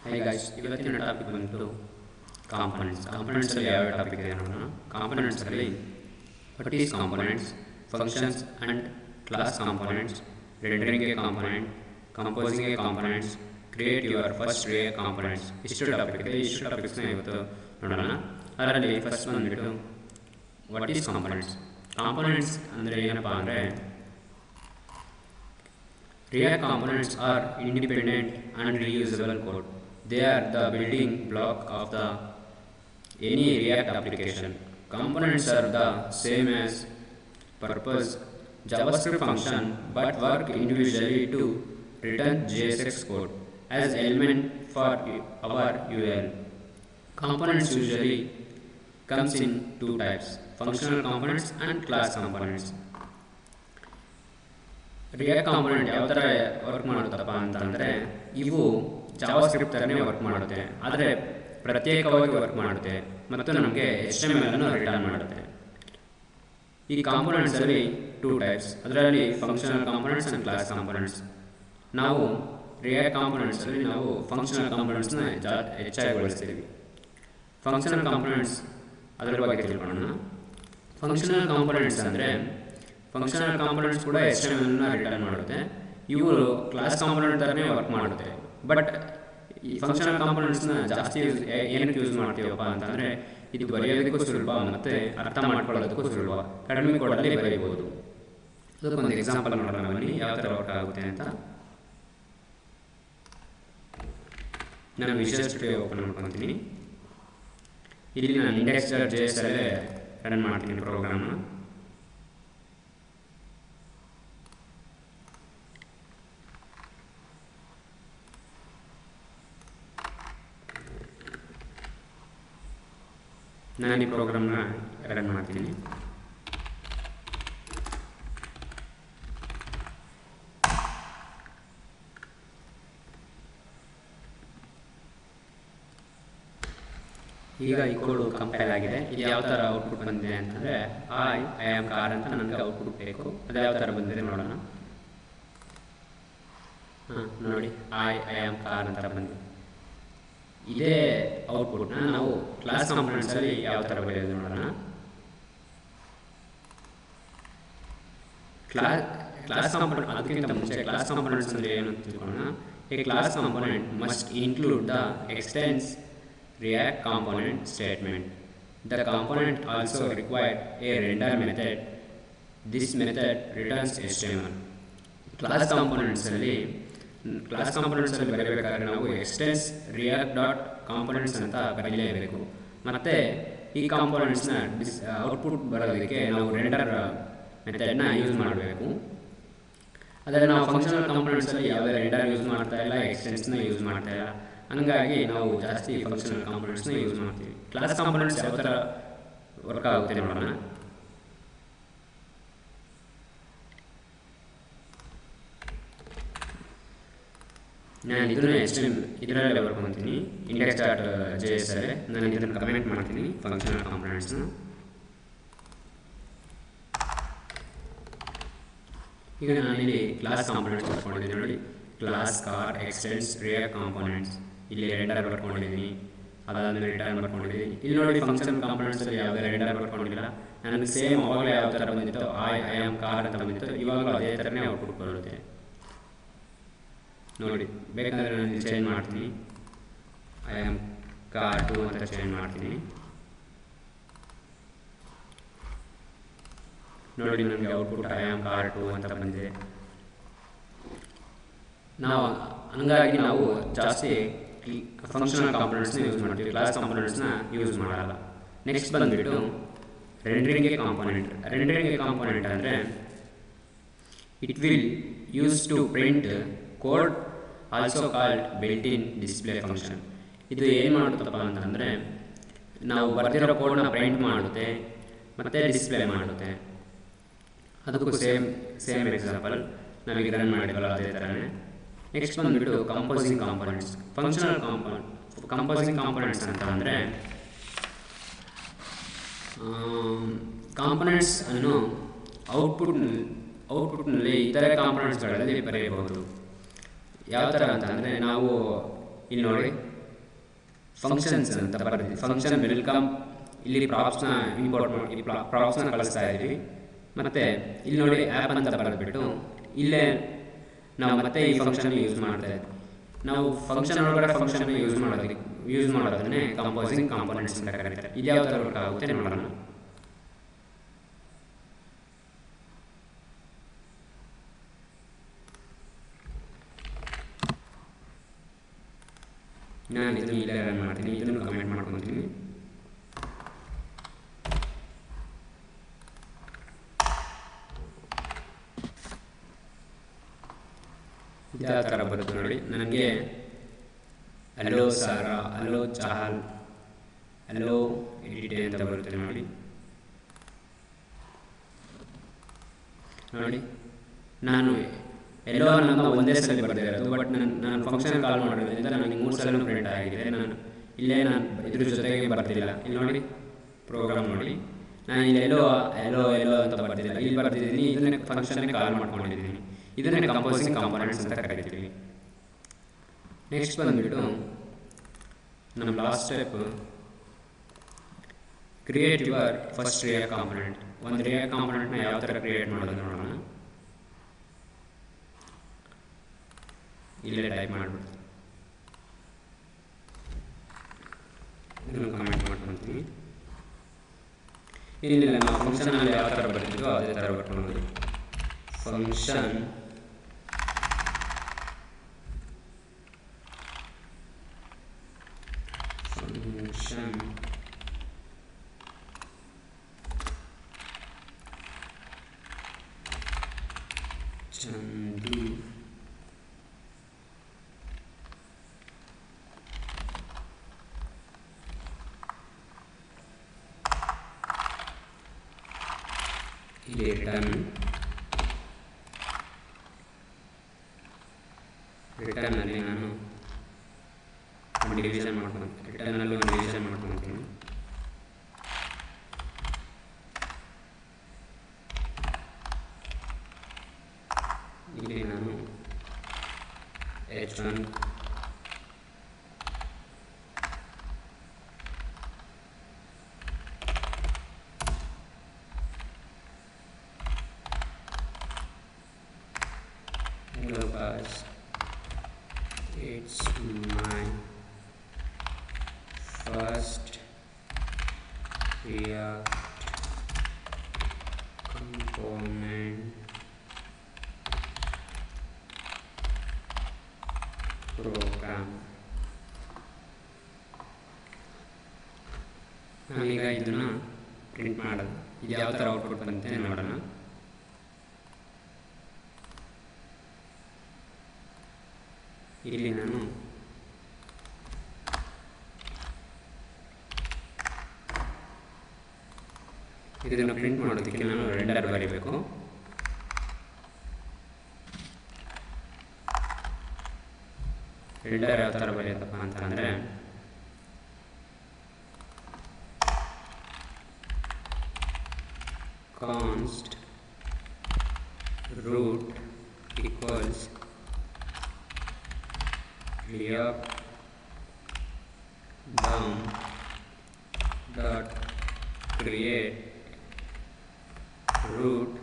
Hi guys, ಇವತ್ತಿನ topic ಬಂದು components. Components ಅಲ್ಲಿ ಯಾವ ಟಾಪಿಕ್ ಇದೆ ನೋಡೋಣ. ಕಾಂಪೊನೆಂಟ್ಸ್ ಅಲ್ಲಿ what is components, functions and class components, rendering a component, composing a components, create your first React components. ಇಷ್ಟು topic ಇದೆ. ಇಷ್ಟು ಟಾಪಿಕ್ಸ್ನ ಇವತ್ತು ನೋಡೋಣ. ಅದರಲ್ಲಿ ಫಸ್ಟ್ ಬಂದ್ಬಿಟ್ಟು what is components. ಕಾಂಪೊನೆಂಟ್ಸ್ ಅಂದರೆ ಏನಪ್ಪ ಅಂದರೆ React components are independent and reusable code. They are the building block of any React application. Components are the same as purpose JavaScript function but work individually to return JSX code as element for our UL. Components usually comes in two types: functional components and class components. React component ಯಾವ ಥರ work ಮಾಡುತ್ತಪ್ಪ ಅಂತಂದರೆ ಇವು JavaScript ಥರನೇ work ಮಾಡುತ್ತೆ, ಆದರೆ ಪ್ರತ್ಯೇಕವಾಗಿ work ಮಾಡುತ್ತೆ ಮತ್ತು ನಮಗೆ HTML ಅನ್ನು ರಿಟರ್ನ್ ಮಾಡುತ್ತೆ. ಈ ಕಾಂಪೊನೆಂಟ್ಸಲ್ಲಿ ಟೂ ಟೈಪ್ಸ್, ಅದರಲ್ಲಿ functional components and class components. ನಾವು ರಿಯಾಕ್ಟ್ ಕಾಂಪೊನೆಂಟ್ಸಲ್ಲಿ ನಾವು ಫಂಕ್ಷನಲ್ ಕಾಂಪೊನೆಂಟ್ಸ್ನ ಹೆಚ್ಚಾಗಿ ಬಳಸ್ತೀವಿ. ಫಂಕ್ಷನಲ್ ಕಾಂಪೊನೆಂಟ್ಸ್ ಅದರ ಬಗ್ಗೆ ತಿಳ್ಕೊಳ್ಳೋಣ. ಫಂಕ್ಷನಲ್ ಕಾಂಪೊನೆಂಟ್ಸ್ ಅಂದರೆ ಫಂಕ್ಷನಲ್ ಕಾಂಪೊನೆಂಟ್ಸ್ ಕೂಡ HTML ಅನ್ನು ರಿಟರ್ನ್ ಮಾಡುತ್ತೆ. ಇವರು ಕ್ಲಾಸ್ ಕಾಂಪೊನೆಂಟ್ ಥರನೇ ವರ್ಕ್ ಮಾಡುತ್ತೆ. ಬಟ್ ಈ ಫಂಕ್ಷನಲ್ ಕಾಂಪೊನೆಂಟ್ಸ್ನ ಜಾಸ್ತಿ ಏನಕ್ಕೆ ಯೂಸ್ ಮಾಡ್ತೀವಪ್ಪ ಅಂತಂದರೆ ಇದು ಬರೆಯೋದಕ್ಕೂ ಸುಲಭ ಮತ್ತು ಅರ್ಥ ಮಾಡ್ಕೊಳ್ಳೋದಕ್ಕೂ ಸುಲಭ, ಕಡಿಮೆ ಕೋಡಲ್ಲಿ ಬರೀಬೋದು. ಅದಕ್ಕೊಂದು ಎಕ್ಸಾಂಪಲ್ ನೋಡೋಣ ಬನ್ನಿ ಯಾವ ಥರ ವರ್ಕ್ ಆಗುತ್ತೆ ಅಂತ. ನಾನು ವಿಜುವಲ್ ಸ್ಟುಡಿಯೋ ಓಪನ್ ಮಾಡ್ಕೊತೀನಿ. ಇಲ್ಲಿ ನಾನು index.js ಅಲ್ಲೇ ರನ್ ಮಾಡ್ತೀನಿ ಪ್ರೋಗ್ರಾಮ್ನ. ನಾನು ಈ ಪ್ರೋಗ್ರಾಮ್ನ ರನ್ ಮಾಡ್ತೀನಿ. ಈಗ ಈ ಕೋಡು ಕಂಪೈಲ್ ಆಗಿದೆ. ಇದು ಯಾವ ಥರ ಔಟ್ಪುಟ್ ಬಂದಿದೆ ಅಂತಂದರೆ ಐ ಆಮ್ ಕಾರ್ ಅಂತ ನನಗೆ ಔಟ್ಪುಟ್ ಬೇಕು. ಅದು ಯಾವ ಥರ ಬಂದಿದೆ ನೋಡೋಣ. ನೋಡಿ, ಐ ಆಮ್ ಕಾರ್ ಅಂತ ಬಂದಿದೆ. ಇದೇ ಔಟ್ಪುಟ್ನ ನಾವು ಕ್ಲಾಸ್ ಕಾಂಪೊನೆಂಟ್ಸಲ್ಲಿ ಯಾವ ಥರ ಬರೆಯೋದು ನೋಡೋಣ. ಕ್ಲಾಸ್ ಕಾಂಪೊನೆಂಟ್ ಅದಕ್ಕಿಂತ ಮುಂಚೆ ಕ್ಲಾಸ್ ಕಾಂಪೊನೆಂಟ್ಸ್ ಅಂದರೆ ಏನು ಅಂತ ತಿಳ್ಕೊಳ್ಳೋಣ. A class component must include the extends React component statement. The component also required a render method. This method returns HTML. Class ಕಾಂಪೊನೆಂಟ್ಸಲ್ಲಿ ಬರೀಬೇಕಾದ್ರೆ ನಾವು ಎಕ್ಸ್ಟೆನ್ಸ್ ರಿಯಾಕ್ಟ್ ಡಾಟ್ ಕಾಂಪೊನೆಂಟ್ಸ್ ಅಂತ ಬರೀಲೇಬೇಕು. ಮತ್ತು ಈ ಕಾಂಪೊನೆಂಟ್ಸ್ನ ಔಟ್ಪುಟ್ ಬರೋದಕ್ಕೆ ನಾವು ರೆಂಡರ್ ಮೆಥಡ್ನ ಯೂಸ್ ಮಾಡಬೇಕು. ಆದರೆ ನಾವು ಫಂಕ್ಷನಲ್ ಕಾಂಪೊನೆಂಟ್ಸಲ್ಲಿ ಯಾವುದೇ ರೆಂಡರ್ ಯೂಸ್ ಮಾಡ್ತಾ ಇಲ್ಲ, ಎಕ್ಸ್ಟೆನ್ಸ್ನ ಯೂಸ್ ಮಾಡ್ತಾ ಇಲ್ಲ. ಹಂಗಾಗಿ ನಾವು ಜಾಸ್ತಿ ಫಂಕ್ಷನಲ್ ಕಾಂಪೊನೆಂಟ್ಸ್ನ ಯೂಸ್ ಮಾಡ್ತೀವಿ. ಕ್ಲಾಸ್ ಕಾಂಪೊನೆಂಟ್ಸ್ ಯಾವ ಥರ ವರ್ಕ್ ಆಗುತ್ತೆ ನೋಡೋಣ. ನಾನು ಇದನ್ನೇ ಇದರಲ್ಲೇ ವರ್ಕ್ ಮಾಡ್ತೀನಿ. index.js ಅಲ್ಲೇ ನಾನು ಇದನ್ನು ಕಮೆಂಟ್ ಮಾಡ್ತೀನಿ ಫಂಕ್ಷನಲ್ ಕಾಂಪೊನೆಂಟ್ಸ್ನ. ಈಗ ನಾನು ಇಲ್ಲಿ ಕ್ಲಾಸ್ ಕಾಂಪೊನೆಂಟ್ಸ್ ಬರ್ಕೊಂಡಿದ್ದೀನಿ ನೋಡಿ. Class car extends react components, ಇಲ್ಲಿ ರೆಂಡರ್ ಬರ್ಕೊಂಡಿದ್ದೀನಿ, ಅದಾದಮೇಲೆ ರಿಟರ್ನ್ ಬರ್ಕೊಂಡಿದ್ದೀನಿ. ಇಲ್ಲಿ ನೋಡಿ ಫಂಕ್ಷನಲ್ ಕಾಂಪೊನೆಂಟ್ಸಲ್ಲಿ ಯಾವುದೇ ರೆಂಡರ್ ಬರ್ಕೊಂಡಿಲ್ಲ. ನನಗೆ ಸೇಮ್ ಅವಾಗಲೇ ಯಾವ ಥರ ಬಂದಿತ್ತು ಐ ಆಮ್ ಕಾರ್ ಅಂತ ಬಂದಿತ್ತು, ಇವಾಗಲೂ ಅದೇ ಥರನೇ ಔಟ್ಪುಟ್ ಬರುತ್ತೆ ನೋಡಿ. ಬೇಕಂದರೆ ನಾನು ಚೇಂಜ್ ಮಾಡ್ತೀನಿ, ಐ ಆಮ್ ಕಾರ್ 2 ಅಂತ ಚೇಂಜ್ ಮಾಡ್ತೀನಿ. ನೋಡಿ ನನಗೆ ಔಟ್ಪುಟ್ ಐ ಆಮ್ ಕಾರ್ 2 ಅಂತ ಬಂದಿದೆ. ಹಂಗಾಗಿ ನಾವು ಜಾಸ್ತಿ ಫಂಕ್ಷನಲ್ ಕಾಂಪೊನೆಂಟ್ಸ್ನ ಯೂಸ್ ಮಾಡ್ತೀವಿ, ಕ್ಲಾಸ್ ಕಾಂಪೊನೆಂಟ್ಸ್ನ ಯೂಸ್ ಮಾಡಲ್ಲ. ನೆಕ್ಸ್ಟ್ ಬಂದುಬಿಟ್ಟು rendering a component. Rendering a component ಅಂದರೆ it will use to print code also called built in display function. ಇದು ಏನು ಮಾಡುತ್ತಪ್ಪ ಅಂತಂದರೆ ನಾವು ಬರೆದಿರೋ ಕೋಡ್ನ ಪ್ರಿಂಟ್ ಮಾಡುತ್ತೆ ಮತ್ತು ಡಿಸ್ಪ್ಲೇ ಮಾಡುತ್ತೆ. ಅದಕ್ಕೂ ಸೇಮ್ ಎಕ್ಸಾಂಪಲ್ ನಾವೀಗ ರನ್ ಮಾಡಿರಲ್ಲ ಅದೇ ಥರನೇ. ನೆಕ್ಸ್ಟ್ ಬಂದುಬಿಟ್ಟು composing components. Functional composing components ಅಂತ ಅಂದರೆ ಕಾಂಪೊನೆಂಟ್ಸ್ ಅನ್ನು ಔಟ್ಪುಟ್ನಲ್ಲಿ ಇತರೆ ಕಾಂಪೊನೆಂಟ್ಸ್ಗಳಲ್ಲಿ ಬರೆಯಬಹುದು. ಯಾವ ಥರ ಅಂತಂದರೆ ನಾವು ಇಲ್ಲಿ ನೋಡಿ ಫಂಕ್ಷನ್ಸ್ ಅಂತ ಬರೆದಿದೆ. ಫಂಕ್ಷನ್ ವೆಲ್ಕಮ್, ಇಲ್ಲಿ ಪ್ರಾಪ್ಸ್ನ ಇಂಪೋರ್ಟ್ ಮಾಡಿ ಪ್ರಾಪ್ಸ್ನ ಕಳಿಸ್ತಾ ಇದ್ದೀವಿ. ಮತ್ತು ಇಲ್ಲಿ ನೋಡಿ ಆ್ಯಪ್ ಅಂತ ಬರೆದ್ಬಿಟ್ಟು ಇಲ್ಲೇ ನಾವು ಮತ್ತೆ ಈ ಫಂಕ್ಷನ್ ಯೂಸ್ ಮಾಡ್ತಾ ಇದ್ದೀವಿ. ನಾವು ಫಂಕ್ಷನ್ ಒಳಗಡೆ ಫಂಕ್ಷನ್ ಯೂಸ್ ಮಾಡೋದನ್ನೇ ಕಂಪೋಸಿಂಗ್ ಕಾಂಪೋನೆಂಟ್ಸ್ ಅಂತ ಕರೀತಾರೆ. ಇದು ಯಾವ ಥರ ವರ್ಕ್ ಆಗುತ್ತೆ ನೋಡೋಣ. ನಾನು ಇದನ್ನು ಇಲ್ಲೇ ರನ್ ಮಾಡ್ತೀನಿ, ಇದನ್ನು ಕಮೆಂಟ್ ಮಾಡ್ಕೊತೀನಿ. ಯಾವ ಥರ ಬರುತ್ತೆ ನೋಡಿ. ನನಗೆ hello Sara, hello Chahal, hello ಎಡಿಟೆ ಅಂತ ಬರುತ್ತೆ ನೋಡಿ. ನೋಡಿ ನಾನು ಎಲ್ಲೋ ನನ್ನ ಒಂದೇ ಸಲ ಬರೆದಿರೋದು, ಬಟ್ ನಾನು ಫಂಕ್ಷನ್ ಕಾಲ್ ಮಾಡೋದ್ರಿಂದ ನನಗೆ 3 ಸಲ ಪ್ರಿಂಟ್ ಆಗಿದೆ. ನಾನು ಇದ್ರ ಜೊತೆಗೆ ಬರ್ತಿಲ್ಲ. ಇಲ್ಲಿ ನೋಡಿ ಪ್ರೋಗ್ರಾಮ್ ನೋಡಿ, ನಾನು ಇಲ್ಲಿ ಎಲ್ಲೋ ಅಂತ ಬರ್ತಿಲ್ಲ, ಇಲ್ಲಿ ಬರ್ತಿದ್ದೀನಿ. ಇದನ್ನೇ ಫಂಕ್ಷನ್ನೇ ಕಾಲ್ ಮಾಡ್ಕೊಂಡಿದ್ದೀನಿ. ಇದನ್ನೇ ಕಂಪೋಸಿಂಗ್ ಕಾಂಪೋನೆಂಟ್ಸ್ ಅಂತ ಕರಿತೀವಿ. ನೆಕ್ಸ್ಟ್ ಬಂದುಬಿಟ್ಟು ನಮ್ಮ last step, create your first React component. ಒಂದು ರಿಯಾಕ್ಟ್ ಕಾಂಪೋನೆಂಟ್ನ ಯಾವ ಥರ ಕ್ರಿಯೇಟ್ ಮಾಡೋದು ನೋಡೋಣ. ಇಲ್ಲೇ ಟೈಪ್ ಮಾಡಿಬಿಡ್ತೀನಿ, ಇದನ್ನು ಕಮೆಂಟ್ ಮಾಡ್ಕೊತೀನಿ. ಏನಿಲ್ಲ, ನಾವು ಫಂಕ್ಷನಲ್ಲಿ ಯಾವ ಥರ ಬರ್ತಿದ್ವೋ ಅದೇ ಥರ ಬರ್ಕೊಂಡು ಫಂಕ್ಷನ್ ಚಂದು ಇಲ್ಲಿ ರಿಟರ್ನಲ್ಲಿ ನಾನು ಒಂದು ಡಿವಿಷನ್ ಮಾಡ್ಕೊತೀನಿ. ರಿಟರ್ನಲ್ಲಿ ಒಂದು ಡಿವಿಷನ್ ಮಾಡ್ಕೊತೀನಿ. ಇಲ್ಲಿ ನಾನು H1 hello guys, it's my first React component program. ನಾನೀಗ ಇದನ್ನು ಪ್ರಿಂಟ್ ಮಾಡೋದು. ಇದು ಯಾವ ಥರ ಔಟ್ಪುಟ್ ಬಂತೆ ನೋಡೋಣ. ಇಲ್ಲಿ ನಾನು ಇದನ್ನು ಪ್ರಿಂಟ್ ಮಾಡೋದಕ್ಕೆ ನಾನು ರೆಂಡರ್ ಬರೀಬೇಕು. ರೆಂಡರ್ ಯಾವ ಥರ ಬರೆಯೋದಪ್ಪ ಅಂತಂದರೆ, const root equals React down dot create root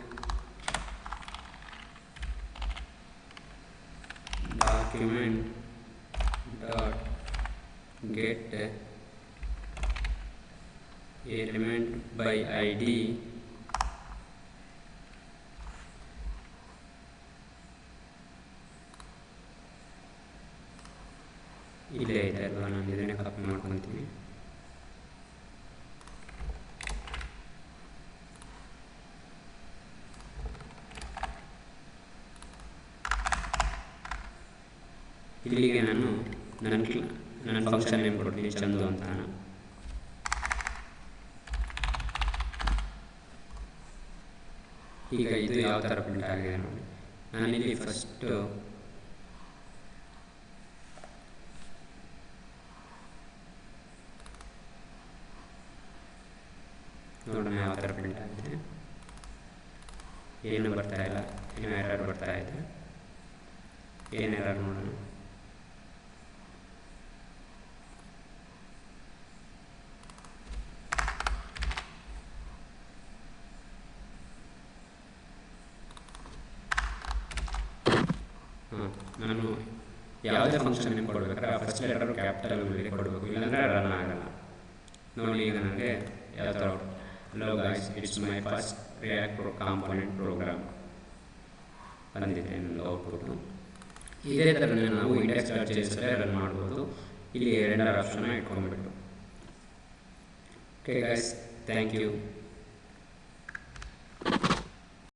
document dot get element by ID ಇಲ್ಲೇ ಇದೆ ಅಲ್ವಾ, ನಾನು ಇದನ್ನೇ ಕಾಪಿ ಮಾಡ್ಕೊತೀನಿ. ಇಲ್ಲಿಗೆ ನಾನು ನನ್ನ ಫಂಕ್ಷನ್ ನೇಮ್ ಕೊಡ್ತೀನಿ, ಚಂದು ಅಂತ. ಈಗ ಇದು ಯಾವ ಥರ ಪ್ರಿಂಟ್ ಆಗಿದೆ ನೋಡಿ. ನಾನಿಲ್ಲಿ ಫಸ್ಟು ನೋಡೋಣ ಯಾವ ಥರ ಪ್ರಿಂಟ್ ಆಗಿದೆ. ಏನು ಬರ್ತಾ ಇಲ್ಲ, ಏನು ಎರರ್ ಬರ್ತಾ ಇದೆ. ಏನು ಎರರ್ ನೋಡೋಣ. ನಾನು ಯಾವುದೇ ಫಂಕ್ಷನ್ ನೇಮ್ ಕೊಡಬೇಕಾದ್ರೆ ಆ ಫಸ್ಟ್ ಲೆಟರು ಕ್ಯಾಪಿಟಲಲ್ಲಿ ಕೊಡಬೇಕು, ಇಲ್ಲಾಂದರೆ ರನ್ ಆಗಲ್ಲ. ನೋಡಿ ಈಗ ನನಗೆ ಯಾವ ಥರ hello guys it's my first React component program ಬಂದಿದೆ ನನ್ನ ಔಟ್ಪುಟ್ಟು. ಇದೇ ಥರನೇ ನಾವು index.js ರನ್ ಮಾಡ್ಬೋದು. ಇಲ್ಲಿ ಎರಡರ ಆಪ್ಷನ್ನ ಇಟ್ಕೊಂಡ್ಬಿಟ್ಟು. Okay guys, thank you.